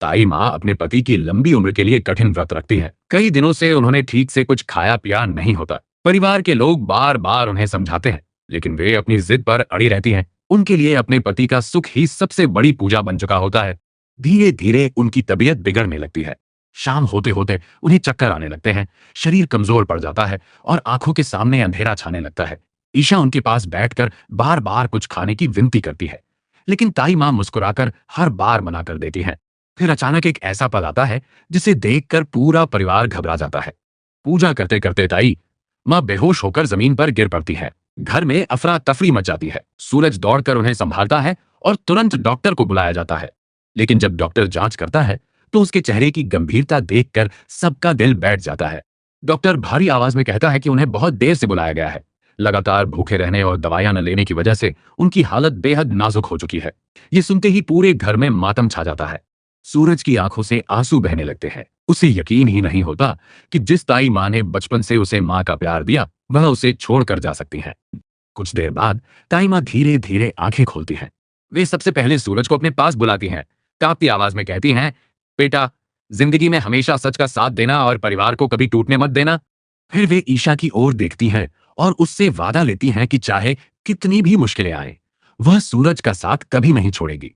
ताई माँ अपने पति की लंबी उम्र के लिए कठिन व्रत रखती है। कई दिनों से उन्होंने ठीक से कुछ खाया पिया नहीं होता। परिवार के लोग बार बार उन्हें समझाते हैं, लेकिन वे अपनी जिद पर अड़ी रहती हैं। उनके लिए अपने पति का सुख ही सबसे बड़ी पूजा बन चुका होता है। धीरे धीरे उनकी तबीयत बिगड़ने लगती है। शाम होते होते उन्हें चक्कर आने लगते हैं, शरीर कमजोर पड़ जाता है और आंखों के सामने अंधेरा छाने लगता है। ईशा उनके पास बैठकर बार बार कुछ खाने की विनती करती है, लेकिन ताई माँ मुस्कुराकर हर बार मना कर देती हैं। फिर अचानक एक ऐसा पल आता है जिसे देखकर पूरा परिवार घबरा जाता है। पूजा करते करते ताई माँ बेहोश होकर जमीन पर गिर पड़ती है। घर में अफरा तफरी मच जाती है। सूरज दौड़कर उन्हें संभालता है और तुरंत डॉक्टर को बुलाया जाता है। लेकिन जब डॉक्टर जांच करता है तो उसके चेहरे की गंभीरता देखकर सबका दिल बैठ जाता है। डॉक्टर भारी आवाज में कहता है कि उन्हें बहुत देर से बुलाया गया है। लगातार भूखे रहने और दवाइयां न लेने की वजह से उनकी हालत बेहद नाजुक हो चुकी है। ये सुनते ही पूरे घर में मातम छा जाता है। सूरज की आंखों से आंसू बहने लगते हैं। उसे यकीन ही नहीं होता कि जिस ताई माँ ने बचपन से उसे माँ का प्यार दिया, वह उसे छोड़कर जा सकती है। कुछ देर बाद ताई माँ धीरे धीरे आंखें खोलती हैं। वे सबसे पहले सूरज को अपने पास बुलाती हैं। कांपती आवाज में कहती हैं, बेटा, जिंदगी में हमेशा सच का साथ देना और परिवार को कभी टूटने मत देना। फिर वे ईशा की ओर देखती हैं और उससे वादा लेती हैं कि चाहे कितनी भी मुश्किलें आए, वह सूरज का साथ कभी नहीं छोड़ेगी।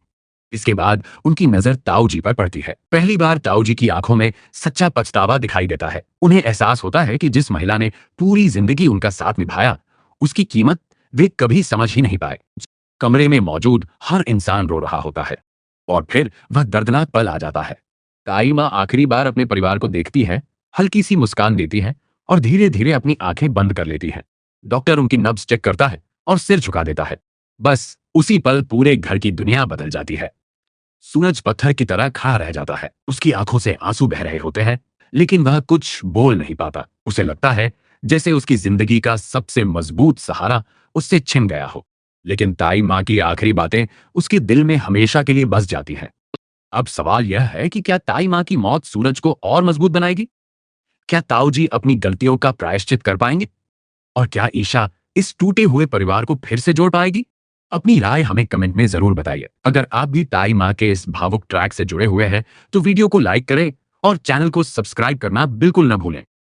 इसके बाद उनकी नजर ताऊ जी पर पड़ती है। पहली बार ताऊ जी की आंखों में सच्चा पछतावा दिखाई देता है। उन्हें एहसास होता है कि जिस महिला ने पूरी जिंदगी उनका साथ निभाया, उसकी कीमत वे कभी समझ ही नहीं पाए। कमरे में मौजूद हर इंसान रो रहा होता है और फिर वह दर्दनाक पल आ जाता है। ताई माँ आखिरी बार अपने परिवार को देखती है, हल्की सी मुस्कान देती है और धीरे धीरे अपनी आंखें बंद कर लेती है। डॉक्टर उनकी नब्ज चेक करता है और सिर झुका देता है। बस उसी पल पूरे घर की दुनिया बदल जाती है। सूरज पत्थर की तरह खड़ा रह जाता है। उसकी आंखों से आंसू बह रहे होते हैं, लेकिन वह कुछ बोल नहीं पाता। उसे लगता है जैसे उसकी जिंदगी का सबसे मजबूत सहारा उससे छिन गया हो। लेकिन ताई माँ की आखिरी बातें उसके दिल में हमेशा के लिए बस जाती हैं। अब सवाल यह है कि क्या ताई माँ की मौत सूरज को और मजबूत बनाएगी? क्या ताऊ जी अपनी गलतियों का प्रायश्चित कर पाएंगे? और क्या ईशा इस टूटे हुए परिवार को फिर से जोड़ पाएगी? अपनी राय हमें कमेंट में जरूर बताइए। अगर आप भी ताई माँ के इस भावुक ट्रैक से जुड़े हुए हैं तो वीडियो को लाइक करें और चैनल को सब्सक्राइब करना बिल्कुल न भूलें।